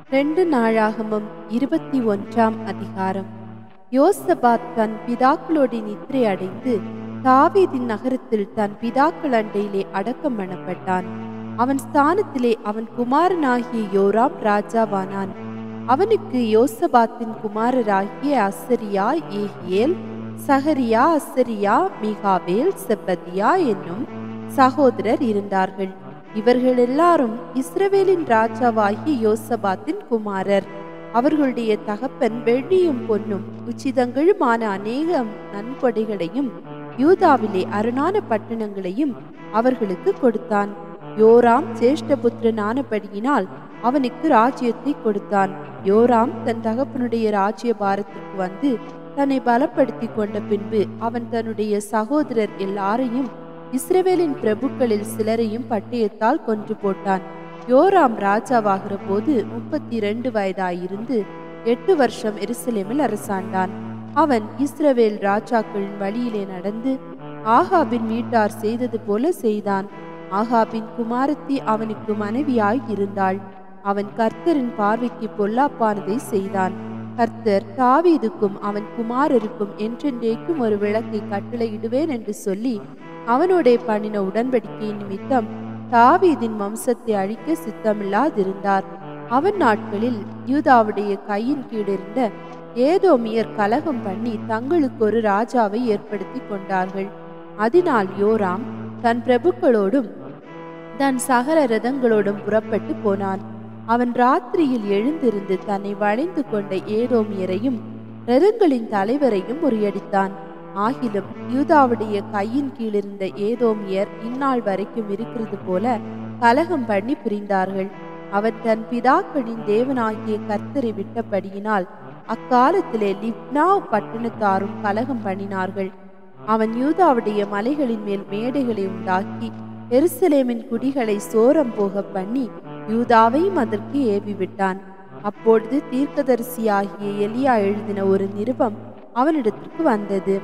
2 நாளாகமம் 21ஆம் அதிகாரம். யோசபாத் தன் பிதாக்களோடு நித்திரை அடைந்து தாவீதின் நகரத்தில் தன் பிதாக்கள் அண்டையிலே அடக்கம் பண்ணப்பட்டான். அவன் ஸ்தானத்திலே அவன் குமாரனாகிய யோராம் ராஜாவானான். அவனுக்கு யோசபாத்தின் குமாரராகிய அசரியா, ஏகியேல், சகரியா, அசரியா, மிகாவேல், செப்பதியா என்னும் சகோதரர் இருந்தார்கள். இவர்கள் எல்லாரும் இஸ்ரவேலின் ராஜாவாகிய யோசபாத்தின் குமாரர். அவர்களுடைய தகப்பன் வெள்ளியும் பொன்னும் உச்சிதங்களுமான அநேக நன்கொடைகளையும் யூதாவிலே அரணான பட்டணங்களையும் அவர்களுக்கு கொடுத்தான். யோராம் ஜேஷ்டபுத்திரனானபடியினால் அவனுக்கு ராஜ்யத்தை கொடுத்தான். யோராம் தன் தகப்பனுடைய ராஜ்ய பாரத்திற்கு வந்து தன்னை பலப்படுத்தி கொண்ட பின்பு அவன் தன்னுடைய சகோதரர் எல்லாரையும் இஸ்ரவேலின் பிரபுக்களில் சிலரையும் பட்டயத்தால் கொன்று போட்டான். யோராம் ராஜாவாகிற போது 32 வயதாயிருந்து 8 வருஷம் எருசலேமில் அரசாண்டான். அவன் இஸ்ரவேல் ராஜாக்களின் வழியிலே நடந்து ஆகாபின் வீட்டார் செய்தது போல செய்தான். ஆகாபின் குமாரத்தி அவனுக்கு மனைவியாய் இருந்தாள். அவன் கர்த்தரின் பார்வைக்கு பொல்லாப்பானதை செய்தான். கர்த்தர் தாவீதுக்கும் அவன் குமாரருக்கும் என்றென்றைக்கும் ஒரு விளக்கை கட்டளையிடுவேன் என்று சொல்லி அவனோட பண்ணின உடன்படிக்கை நிமித்தம் தாவீதின் வம்சத்தை அழிக்க சித்தமில்லாதிருந்தார். அவன் நாட்களில் யூதாவுடைய கையின் கீழிருந்த ஏதோமியர் கலகம் பண்ணி தங்களுக்கு ஒரு ராஜாவை ஏற்படுத்தி கொண்டார்கள். அதனால் யோராம் தன் பிரபுக்களோடும் தன் சகல ரதங்களோடும் புறப்பட்டு போனான். அவன் ராத்திரியில் எழுந்திருந்து தன்னை வளைந்து கொண்ட ஏதோமியரையும் ரதங்களின் தலைவரையும் முறியடித்தான். ஆகிலும் யூதாவுடைய கையின் கீழிருந்த ஏதோமியர் இந்நாள் வரைக்கும் இருக்கிறது போல கலகம் பண்ணி புரிந்தார்கள். அவன் தன் பிதாக்களின் தேவனாகிய கர்த்தரை விட்டபடியினால் அக்காலத்திலே லிப்னா பட்டணத்தாரும் கலகம் பண்ணினார்கள். அவன் யூதாவுடைய மலைகளின் மேல் மேடைகளை உண்டாக்கி எருசலேமின் குடிகளை சோரம் போக பண்ணி யூதாவையும் அதற்கு ஏவிவிட்டான். அப்பொழுது தீர்க்கதரிசியாகிய எலியா எழுதின ஒரு நிருபம் அவனிடத்திற்கு வந்தது.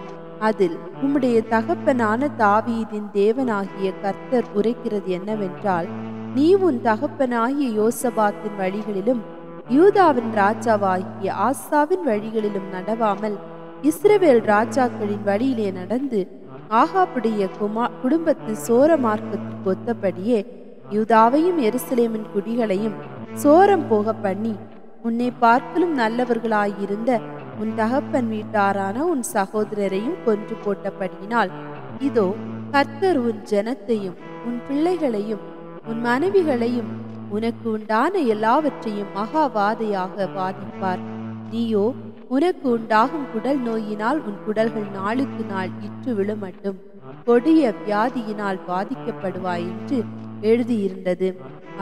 அதில் உம்முடைய தகப்பனான தாவீதின் தேவனாகிய கர்த்தர் உரைக்கிறது என்னவென்றால், நீ உன் தகப்பனாகிய யோசபாத்தின் வழிகளிலும் யூதாவின் ராஜாவாகிய ஆசாவின் வழிகளிலும் நடவாமல் இஸ்ரவேல் ராஜாக்களின் வழியிலே நடந்து ஆகாபுடைய குடும்பத்து சோர மார்க்கத்திற்கு ஒத்தபடியே யூதாவையும் எருசலேமின் குடிகளையும் சோரம் போக பண்ணி உன்னை பார்க்கலும் நல்லவர்களாயிருந்த உன் தகப்பன் வீட்டாரான உன் சகோதரரையும் கொன்று போட்டபடியினால் இதோ கர்த்தர் உன் ஜனத்தையும் உன் பிள்ளைகளையும் உன் மனைவிகளையும் உனக்கு உண்டான எல்லாவற்றையும் மகாவாதையாக வாதிப்பார். நீயோ உனக்கு உண்டாகும் குடல் நோயினால் உன் குடல்கள் நாளுக்கு நாள் இற்று விழுமட்டும் கொடிய வியாதியினால் பாதிக்கப்படுவாய் என்று எழுதியிருந்தது.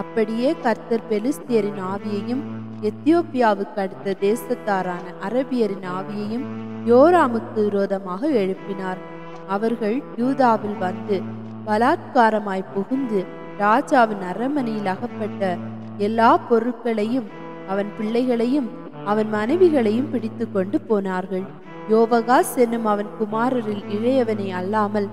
அப்படியே கர்த்தர் பெலிஸ்தியரின் ஆவியையும் எத்தியோப்பியாவுக்கு அடுத்த தேசத்தாரான அரபியரின் ஆவியையும் யோராமுக்கு விரோதமாக எழுப்பினார். அவர்கள் யூதாவில் வந்து பலாத்காரமாய் புகுந்து ராஜாவின் அரண்மனையில் அகப்பட்ட எல்லா பொருட்களையும் அவன் பிள்ளைகளையும் அவன் மனைவிகளையும் பிடித்து கொண்டு போனார்கள். யோவகாஸ் என்னும் அவன் குமாரரில் இளையவனை அல்லாமல்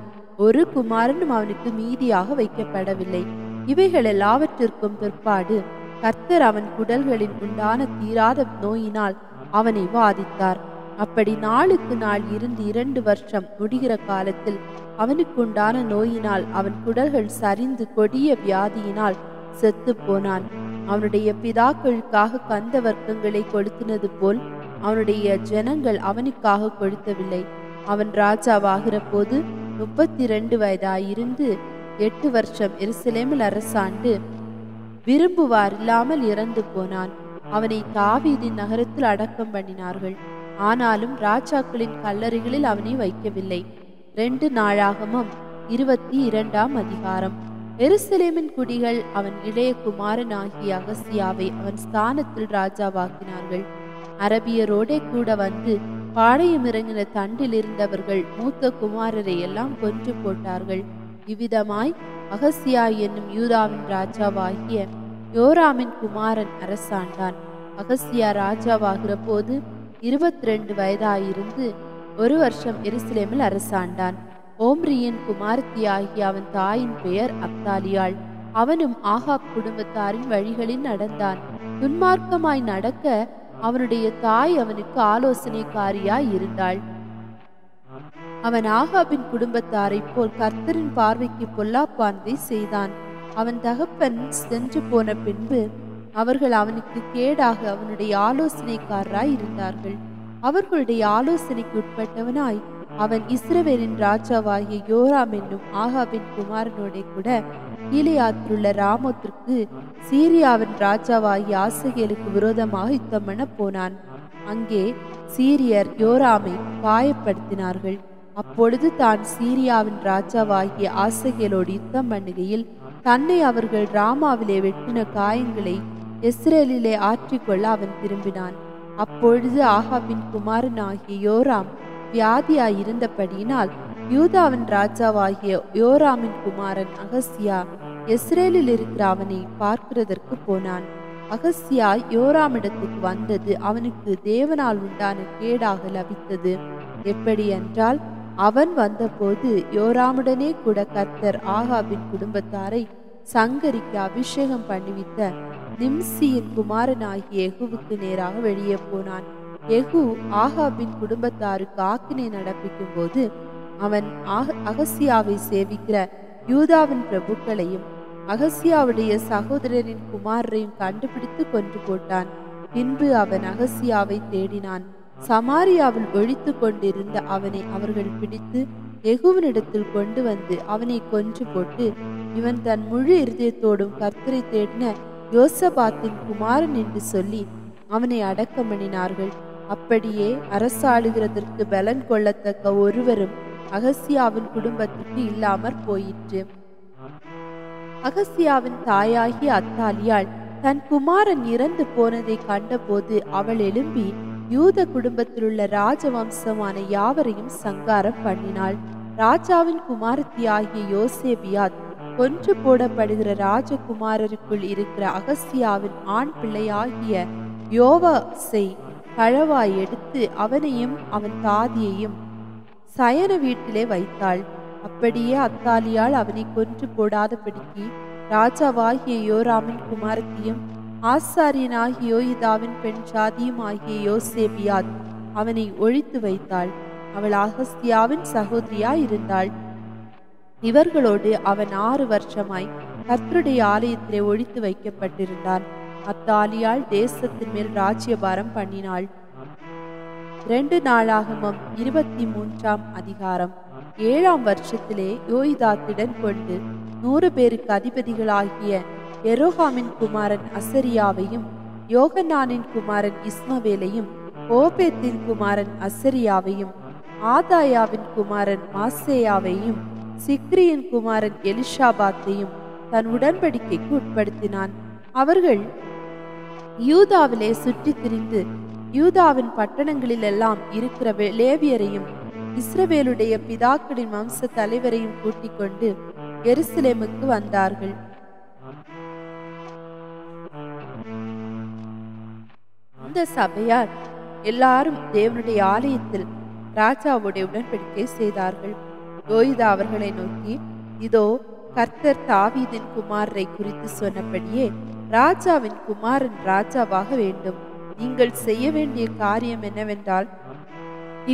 ஒரு குமாரனும் அவனுக்கு மீதியாக வைக்கப்படவில்லை. இவைகள் எல்லாவற்றிற்கும் பிற்பாடு கர்த்தர் அவன் குடல்களின் உண்டான தீராத நோயினால் அவனை வாதித்தார். அப்படி நாளுக்கு நாள் இருந்து 2 வருஷம் முடிகிற காலத்தில் அவனுக்கு உண்டான நோயினால் அவன் குடல்கள் சரிந்து கொடிய வியாதியினால் செத்து போனான். அவனுடைய பிதாக்களுக்காக கந்த வர்க்கங்களை கொளுத்தினது போல் அவனுடைய ஜனங்கள் அவனுக்காக கொளுத்தவில்லை. அவன் ராஜாவாகிற போது 32 வயதாயிருந்து 8 வருஷம் எருசலேமில் அரசாண்டு விரும்புவார் இல்லாமல் இறந்து போனான். அவனை தாவீதின் நகரத்தில் அடக்கம் பண்ணினார்கள். ஆனாலும் ராஜாக்களின் கல்லறைகளில் அவனை வைக்கவில்லை. 2 நாளாகமம் 22ஆம் அதிகாரம். எருசலேமின் குடிகள் அவன் இளைய குமாரனாகிய அகசியாவை அவன் ஸ்தானத்தில் ராஜாவாக்கினார்கள். அரபியரோடே கூட வந்து பாளையம் இறங்கின தண்டில் இருந்தவர்கள் மூத்த குமாரரை எல்லாம் கொன்று போட்டார்கள். இவ்விதமாய் அகசியா என்னும் யூதாவின் ராஜாவாகிய யோராமின் குமாரன் அரசாண்டான். அகசியா ராஜாவாகிற போது 22 வயதாயிருந்து 1 வருஷம் எருசலேமில் அரசாண்டான். ஓம்ரியின் குமாரத்தியாகிய அவன் தாயின் பெயர் அப்தாலியாள். அவனும் ஆகாப் குடும்பத்தாரின் வழிகளில் நடந்தான். துன்மார்க்கமாய் நடக்க அவனுடைய தாய் அவனுக்கு ஆலோசனைக்காரியாய் இருந்தாள். அவன் ஆகாபின் குடும்பத்தாரை போல் கர்த்தரின் பார்வைக்கு பொல்லாப்பானதை செய்தான். அவன் தகப்பன் சென்று போன பின்பு அவர்கள் அவனுக்கு கேடாக அவனுடைய ஆலோசனைக்காரராய் இருந்தார்கள். அவர்களுடைய ஆலோசனைக்கு உட்பட்டவனாய் அவன் இஸ்ரவேலின் ராஜாவாகிய யோராம் என்னும் ஆகாபின் குமாரனோட கூட கீலேயாத்திலுள்ள ராமோத்திற்கு சீரியாவின் ராஜாவாகிய ஆசகேலுக்கு விரோதமாக யுத்தம் பண்ண போனான். அங்கே சீரியர் யோராமை காயப்படுத்தினார்கள். அப்பொழுது தான் சீரியாவின் ராஜாவாகிய ஆசகேலோடு யுத்தம் பண்ணுகையில் தன்னை அவர்கள் ராமாவிலே வெட்டின காயங்களை இஸ்ரேலிலே ஆற்றிக்கொள்ள அவன் திரும்பினான். அப்பொழுது ஆகாபின் குமாரனாகிய யோராம் வியாதியாயிருந்தபடியினால் யூதாவின் ராஜாவாகிய யோராமின் குமாரன் அகசியா இஸ்ரேலில் இருக்கிற அவனை பார்க்கிறதற்கு போனான். அகசியா யோராமிடத்துக்கு வந்தது அவனுக்கு தேவனால் உண்டான கேடாக லபித்தது. எப்படி என்றால், அவன் வந்தபோது யோராமுடனே கூட கர்த்தர் ஆகாபின் குடும்பத்தாரை சங்கரிக்க அபிஷேகம் பண்ணிவித்த நிம்சியின் குமாரனாகிய எகுவுக்கு நேராக வெளியே போனான். எகு ஆகாபின் குடும்பத்தாருக்கு ஆக்கினை நடப்பிக்கும் போது அவன் அகசியாவை சேவிக்கிற யூதாவின் பிரபுக்களையும் அகசியாவுடைய சகோதரரின் குமாரரையும் கண்டுபிடித்து கொன்று போட்டான். பின்பு அவன் அகசியாவை தேடினான். சமாரியாவில் ஒழித்து கொண்டிருந்த அவனை அவர்கள் பிடித்து எகுவினிடத்தில் கொண்டு வந்து அவனை கொன்று போட்டு, இவன் தன் முழு இருதயத்தோடும் கர்த்தரை தேடின யோசபாத்தின் குமாரன் என்று சொல்லி அவனை அடக்கம் பண்ணினார்கள். அப்படியே அரசாளுகிறதற்கு பலன் கொள்ளத்தக்க ஒருவரும் அகசியாவின் குடும்பத்துக்கு இல்லாமற் போயிற்று. அகசியாவின் தாயாகிய அத்தாலியாள் தன் குமாரன் இறந்து போனதை கண்டபோது அவள் எழும்பி யூத குடும்பத்திலுள்ள ராஜவம்சமான யாவரையும் சங்காரம் பண்ணினாள். ராஜாவின் குமாரத்தியாகிய யோசேபியாத் கொன்று போடப்படுகிற ராஜகுமாரருக்குள் இருக்கிற அகசியாவின் ஆண் பிள்ளையாகிய யோவாசை களவாய் எடுத்து அவனையும் அவன் தாதியையும் சயன வீட்டிலே வைத்தாள். அப்படியே அத்தாலியால் அவனை கொன்று போடாதபடிக்கு ராஜாவாகிய யோராமின் குமாரத்தியும் ஆசாரியனாகிய யோயிதாவின் பெண் சாதியும் ஆகிய யோசேபியாத் அவனை ஒழித்து வைத்தாள். அவள் அகஸ்தியாவின் சகோதரியாய் இருந்தாள். இவர்களோடு அவன் 6 வருஷமாய் கர்த்தருடைய ஆலயத்திலே ஒழித்து வைக்கப்பட்டிருந்தான். அத்தாலியால் தேசத்தின் மேல் ராஜ்யபாரம் பண்ணினாள். 2 நாளாகமம் 23ஆம் அதிகாரம். 7ஆம் வருஷத்திலே யோய்தாத்திடன் கொண்டு 100 பேருக்கு அதிபதிகளாகிய எரோகாமின் குமாரன் அசரியாவையும் யோகனானின் குமாரன் இஸ்மவேலையும் ஓபேத்தின் குமாரன் அசரியாவையும் ஆதாயாவின் குமாரன் மாசேயாவையும் சிக்ரியின் குமாரன் எலிஷாபாத்தையும் தன் உடன்படிக்கைக்கு உட்படுத்தினான். அவர்கள் யூதாவிலே சுற்றி திரிந்து யூதாவின் பட்டணங்களில் எல்லாம் இருக்கிற லேவியரையும் இஸ்ரவேலுடைய பிதாக்களின் வம்ச தலைவரையும் கூட்டிக் கொண்டு எருசலேமுக்கு வந்தார்கள். இந்த சபையார் எல்லாரும் தேவனுடைய ஆலயத்தில் ராஜாவுடைய உடன்படிக்கை செய்தார்கள். யோய்தா அவர்களை நோக்கி, இதோ கர்த்தர் தாவீதின் குமாரரை குறித்து சொன்னபடியே ராஜாவின் குமாரன் ராஜாவாக வேண்டும். நீங்கள் செய்ய வேண்டிய காரியம் என்னவென்றால்,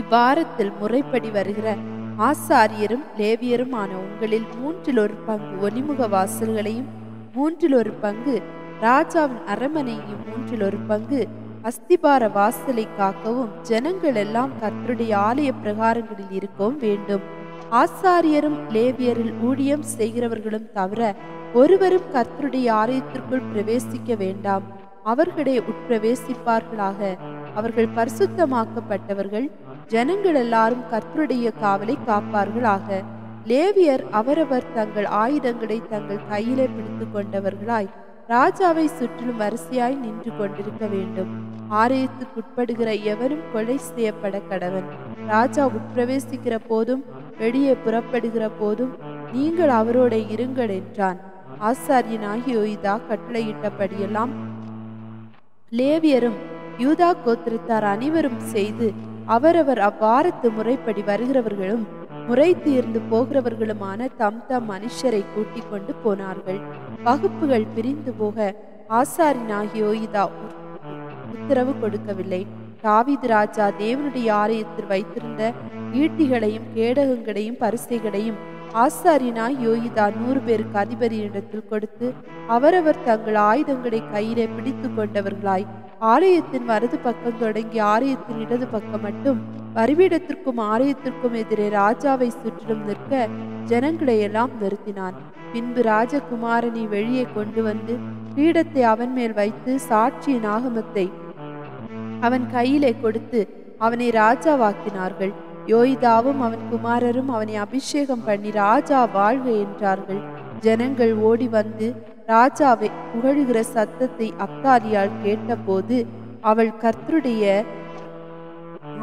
இவ்வாரத்தில் முறைப்படி வருகிற ஆசாரியரும் லேவியரும் ஆன உங்களில் 1/3 பங்கு ஒலிமுக வாசல்களையும் 1/3 பங்கு ராஜாவின் அரமனையும் 1/3 பங்கு அஸ்திபார வாசலை காக்கவும் ஜனங்கள் எல்லாம் கர்த்தருடைய ஆலய பிரகாரங்களில் இருக்கவும் வேண்டும். ஆசாரியரும் லேவியரில் ஊழியம் செய்கிறவர்களும் தவிர ஒருவரும் கர்த்தருடைய ஆலயத்திற்குள் பிரவேசிக்க வேண்டாம். அவர்களே உட்பிரவேசிப்பார்களாக. அவர்கள் பரிசுத்தமாக்கப்பட்டவர்கள். ஜனங்கள் எல்லாரும் கர்த்தருடைய காவலை காப்பார்களாக. லேவியர் அவரவர் தங்கள் ஆயுதங்களை தங்கள் கையிலே பிடித்து கொண்டவர்களாய் ராஜாவை சுற்றிலும் வரிசையாய் நின்று கொண்டிருக்க வேண்டும். ஆலயத்துக்குட்படுகிற எவரும் கொலை செய்யப்பட கடவன். ராஜா உட்பிரவேசிக்கிற போதும் வெளியே புறப்படுகிற போதும் நீங்கள் அவரோட இருங்கள் என்றான். ஆசாரியனாகிய யோய்தா கட்டளையிட்டபடியெல்லாம் லேவியரும் யூதா கோத்திரத்தார் அனைவரும் செய்து அவரவர் அவ்வாரத்து முறைப்படி வருகிறவர்களும் முறை தீர்ந்து போகிறவர்களுமான தம் தம் மனுஷரை கூட்டிக் கொண்டு போனார்கள். வகுப்புகள் பிரிந்து போக ஆசாரியனாகிய யோய்தா உத்தரவு கொடுக்கவில்லை. தாவீது ராஜா தேவனுடைய ஆலயத்தில் வைத்திருந்த ஈட்டிகளையும் கேடகங்களையும் பரிசைகளையும் ஆசாரியனாய் யோய்தா 100 பேருக்கு அதிபதியிடத்தில் கொடுத்து, அவரவர் தங்கள் ஆயுதங்களை கையிலே பிடித்து கொண்டவர்களாய் ஆலயத்தின் வலது பக்கம் தொடங்கி ஆலயத்தின் இடது பக்கம் மட்டும் பலிபீடத்திற்கும் ஆலயத்திற்கும் எதிரே ராஜாவை சுற்றிலும் நிற்க ஜனங்களை எல்லாம் நிறுத்தினான். பின்பு ராஜகுமாரனை வெளியே கொண்டு வந்து பீடத்தை அவன் மேல் வைத்து சாட்சியின் ஆகமத்தை அவன் கையிலே கொடுத்து அவனை ராஜாவாக்கினார்கள். யோய்தாவும் அவன் குமாரரும் அவனை அபிஷேகம் பண்ணி ராஜா வாழ்க என்றார்கள். ஜனங்கள் ஓடி வந்து ராஜாவை புகழுகிற சத்தத்தை அப்தாலியால் கேட்டபோது அவள் கர்த்தருடைய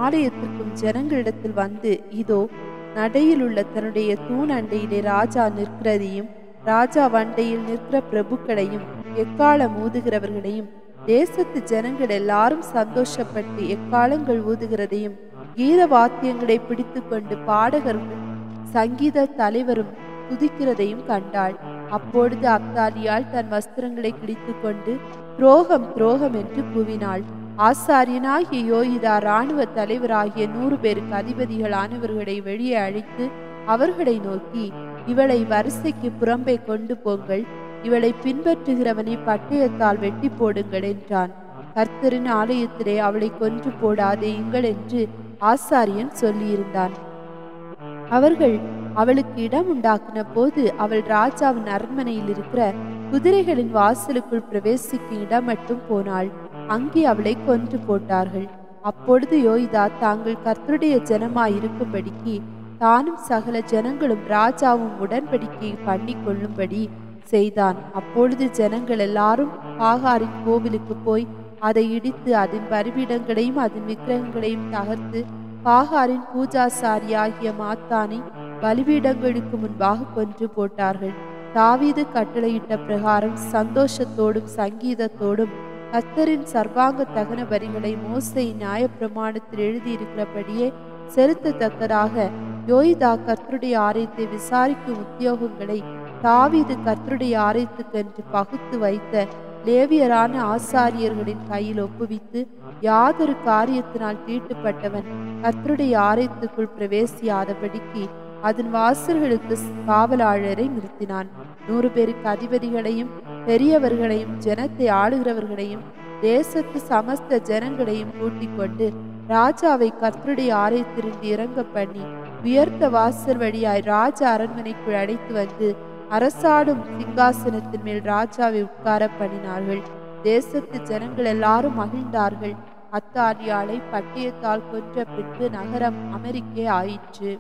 ஆலயத்திற்கும் ஜனங்களிடத்தில் வந்து, இதோ நடையில் உள்ள தன்னுடைய தூண் அண்டையிலே ராஜா நிற்கிறதையும் ராஜா வண்டையில் நிற்கிற பிரபுக்களையும் எக்காலம் ஊதுகிறவர்களையும் தேசத்து ஜனங்கள் எல்லாரும் சந்தோஷப்பட்டு எக்காலங்கள் ஊதுகிறதையும் கீத வாத்தியங்களை பிடித்து கொண்டு பாடகர்கள் சங்கீத தலைவரும் துதிக்கிறதையும் கண்டாள். அப்பொழுது அப்தாலியால் தன் வஸ்திரங்களை கிழித்து கொண்டு துரோகம் துரோகம் என்று கூவினாள். ஆசாரியனாகிய யோய்தா இராணுவ தலைவராகிய 100 பேருக்கு அதிபதிகளானவர்களை வெளியே அழைத்து அவர்களை நோக்கி, இவளை வரிசைக்கு புறம்பே கொண்டு போங்கள், இவளை பின்பற்றுகிறவனை பட்டயத்தால் வெட்டி போடுங்கள் என்றான். கர்த்தரின் ஆலயத்திலே அவளை கொன்று போடாதேயுங்கள் என்று ஆசாரியன் சொல்லியிருந்தான். அவர்கள் அவளுக்கு இடம் உண்டாக்கின போது அவள் ராஜாவின் அரண்மனையில் இருக்கிற குதிரைகளின் வாசலுக்குள் பிரவேசிக்கும் இடம் மட்டும் போனாள். அங்கே அவளை கொன்று போட்டார்கள். அப்பொழுது யோய்தா தாங்கள் கர்த்தருடைய ஜனமாய் இருக்கும்படிக்கு தானும் சகல ஜனங்களும் ராஜாவும் உடன்படிக்கை பண்ணி கொள்ளும்படி செய்தான். அப்பொழுது ஜனங்கள் எல்லாரும் பாகாரின் கோவிலுக்கு போய் அதை இடித்து அதன் பலிபீடங்களையும் அதன் விக்கிரகங்களையும் தகர்த்து பாகாரின் பூஜாசாரியாகிய மாத்தானை பலிபீடங்களுக்கு முன்பாக கொன்று போட்டார்கள். தாவீது கட்டளையிட்ட பிரகாரம் சந்தோஷத்தோடும் சங்கீதத்தோடும் கர்த்தரின் சர்வாங்க தகன வரிகளை மோசே நியாயப்பிரமாணத்தில் எழுதியிருக்கிறபடியே செலுத்தத்தக்கதாக யோய்தா கர்த்தருடைய ஆலயத்தை விசாரிக்கும் உத்தியோகங்களை தாவீது கர்த்தருடைய ஆலயத்துக்கென்று பகுத்து வைத்த லேவியரான ஆசாரியர்களின் கையில் ஒப்புவித்து, யாதொரு காரியத்தினால் தீட்டுப்பட்டவன் கர்த்தருடைய ஆலயத்துக்குள் பிரவேசியாதபடிக்கு அதன் வாசல்களுக்கு காவலாளரை நிறுத்தினான். 100 பேருக்கு அதிபதிகளையும் பெரியவர்களையும் ஜனத்தை ஆளுகிறவர்களையும் தேசத்து சமஸ்த ஜனங்களையும் கூட்டிக் கொண்டு ராஜாவை கர்த்தருடைய ஆலயத்திலிருந்து இறங்க பண்ணி உயர்த்த வாசல் வழியாய் ராஜா அரண்மனைக்குள் அழைத்து வந்து அரசாடும் சிங்காசனத்தின் மேல் ராஜாவை உட்கார பண்ணினார்கள். தேசத்து ஜனங்கள் எல்லாரும் மகிழ்ந்தார்கள். அத்தாலியாளை பட்டயத்தால் கொன்ற பின்பு நகரம் அமெரிக்கே ஆயிற்று.